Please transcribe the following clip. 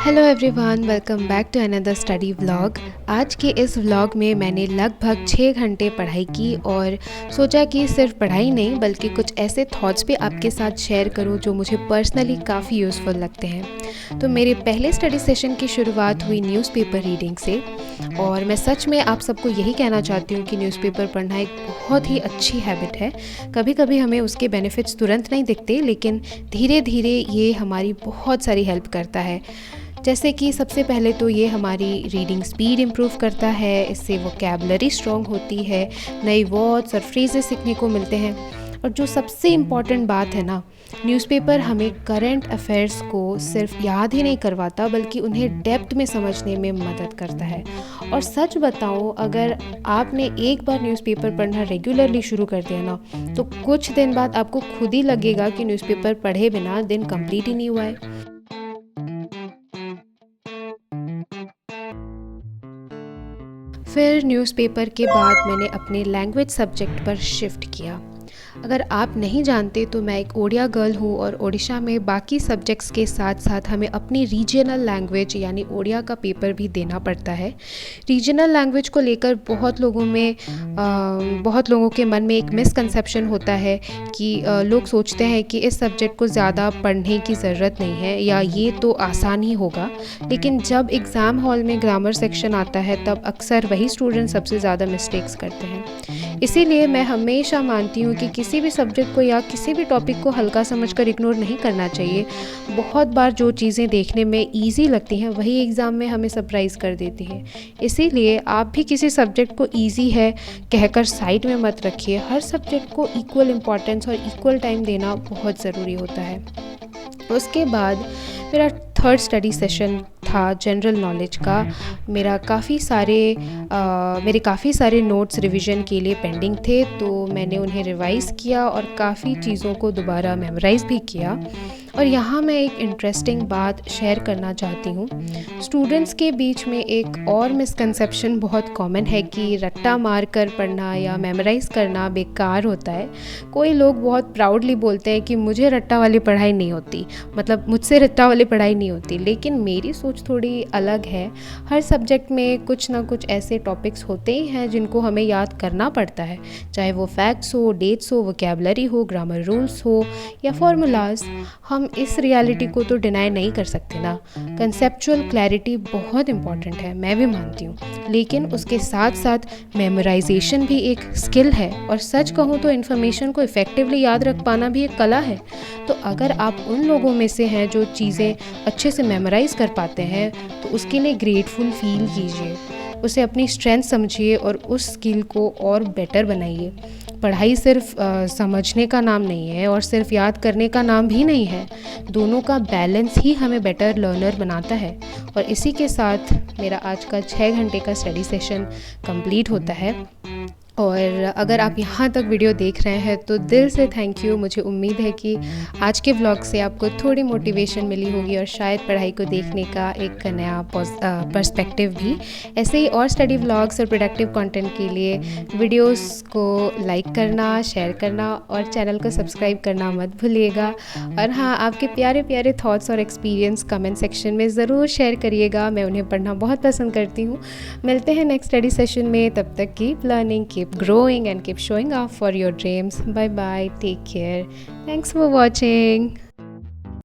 Hello everyone, welcome back to another study vlog. आज के इस व्लॉग में मैंने लगभग 6 घंटे पढ़ाई की और सोचा कि सिर्फ पढ़ाई नहीं बल्कि कुछ ऐसे थॉट्स भी आपके साथ शेयर करूं जो मुझे पर्सनली काफ़ी यूज़फुल लगते हैं। तो मेरे पहले स्टडी सेशन की शुरुआत हुई न्यूज़पेपर रीडिंग से और मैं सच में आप सबको यही कहना चाहती हूँ कि न्यूज़पेपर पढ़ना एक बहुत ही अच्छी हैबिट है। कभी कभी हमें उसके बेनिफिट्स तुरंत नहीं दिखते, लेकिन धीरे धीरे ये हमारी बहुत सारी हेल्प करता है। जैसे कि सबसे पहले तो ये हमारी रीडिंग स्पीड इम्प्रूव करता है, इससे वोकैबुलरी स्ट्रॉन्ग होती है, नई वर्ड्स और फ्रेजेस सीखने को मिलते हैं। और जो सबसे इम्पॉर्टेंट बात है ना, न्यूज़पेपर हमें करंट अफेयर्स को सिर्फ याद ही नहीं करवाता बल्कि उन्हें डेप्थ में समझने में मदद करता है। और सच बताऊं, अगर आपने एक बार न्यूज़पेपर पढ़ना रेगुलरली शुरू कर दिया ना, तो कुछ दिन बाद आपको खुद ही लगेगा कि न्यूज़पेपर पढ़े बिना दिन कंप्लीट ही नहीं हुआ है। फिर न्यूज़पेपर के बाद मैंने अपने लैंग्वेज सब्जेक्ट पर शिफ्ट किया। अगर आप नहीं जानते तो मैं एक ओडिया गर्ल हूँ और ओडिशा में बाकी सब्जेक्ट्स के साथ साथ हमें अपनी रीजनल लैंग्वेज यानी ओडिया का पेपर भी देना पड़ता है। रीजनल लैंग्वेज को लेकर बहुत लोगों के मन में एक मिसकंसेप्शन होता है कि लोग सोचते हैं कि इस सब्जेक्ट को ज़्यादा पढ़ने की ज़रूरत नहीं है या ये तो आसान ही होगा। लेकिन जब एग्ज़ाम हॉल में ग्रामर सेक्शन आता है तब अक्सर वही स्टूडेंट सबसे ज़्यादा मिस्टेक्स करते हैं। इसीलिए मैं हमेशा मानती हूँ कि किसी भी सब्जेक्ट को या किसी भी टॉपिक को हल्का समझकर इग्नोर नहीं करना चाहिए। बहुत बार जो चीज़ें देखने में ईजी लगती हैं वही एग्ज़ाम में हमें सरप्राइज़ कर देती हैं। इसीलिए आप भी किसी सब्जेक्ट को ईजी है कहकर साइड में मत रखिए। हर सब्जेक्ट को इक्वल इम्पॉर्टेंस और इक्वल टाइम देना बहुत ज़रूरी होता है। उसके बाद मेरा थर्ड स्टडी सेशन था जनरल नॉलेज का। मेरे काफ़ी सारे नोट्स रिवीजन के लिए पेंडिंग थे, तो मैंने उन्हें रिवाइज़ किया और काफ़ी चीज़ों को दोबारा मेमोराइज़ भी किया। और यहाँ मैं एक इंटरेस्टिंग बात शेयर करना चाहती हूँ। स्टूडेंट्स के बीच में एक और मिसकंसेप्शन बहुत कॉमन है कि रट्टा मार कर पढ़ना या मेमोराइज़ करना बेकार होता है। कोई लोग बहुत प्राउडली बोलते हैं कि मुझे रट्टा वाली पढ़ाई नहीं होती, मतलब मुझसे रट्टा वाली पढ़ाई नहीं होती। लेकिन मेरी सोच थोड़ी अलग है। हर सब्जेक्ट में कुछ ना कुछ ऐसे टॉपिक्स होते ही हैं जिनको हमें याद करना पड़ता है, चाहे वो फैक्ट्स हो, डेट्स हो, वोकैबुलरी हो, ग्रामर रूल्स हो या फॉर्मूलाज। हम इस रियलिटी को तो डिनाई नहीं कर सकते ना। कंसेप्चुअल क्लैरिटी बहुत इंपॉर्टेंट है, मैं भी मानती हूँ, लेकिन उसके साथ साथ मेमोराइजेशन भी एक स्किल है। और सच कहूँ तो इन्फॉर्मेशन को इफ़ेक्टिवली याद रख पाना भी एक कला है। तो अगर आप उन लोगों में से हैं जो चीज़ें अच्छे से मेमोराइज़ कर पाते हैं तो उसके लिए ग्रेटफुल फील कीजिए, उसे अपनी स्ट्रेंथ समझिए और उस स्किल को और बेटर बनाइए। पढ़ाई सिर्फ समझने का नाम नहीं है और सिर्फ याद करने का नाम भी नहीं है। दोनों का बैलेंस ही हमें बेटर लर्नर बनाता है। और इसी के साथ मेरा आज का 6 घंटे का स्टडी सेशन कंप्लीट होता है। और अगर आप यहाँ तक वीडियो देख रहे हैं तो दिल से थैंक यू। मुझे उम्मीद है कि आज के व्लॉग से आपको थोड़ी मोटिवेशन मिली होगी और शायद पढ़ाई को देखने का एक नया पर्सपेक्टिव भी। ऐसे ही और स्टडी व्लॉग्स और प्रोडक्टिव कंटेंट के लिए वीडियोस को लाइक करना, शेयर करना और चैनल को सब्सक्राइब करना मत भूलिएगा। और हाँ, आपके प्यारे प्यारे थॉट्स और एक्सपीरियंस कमेंट सेक्शन में ज़रूर शेयर करिएगा, मैं उन्हें पढ़ना बहुत पसंद करती हूँ। मिलते हैं नेक्स्ट स्टडी सेशन में, तब तक keep learning, keep growing and keep showing up for your dreams. Bye bye, take care, thanks for watching.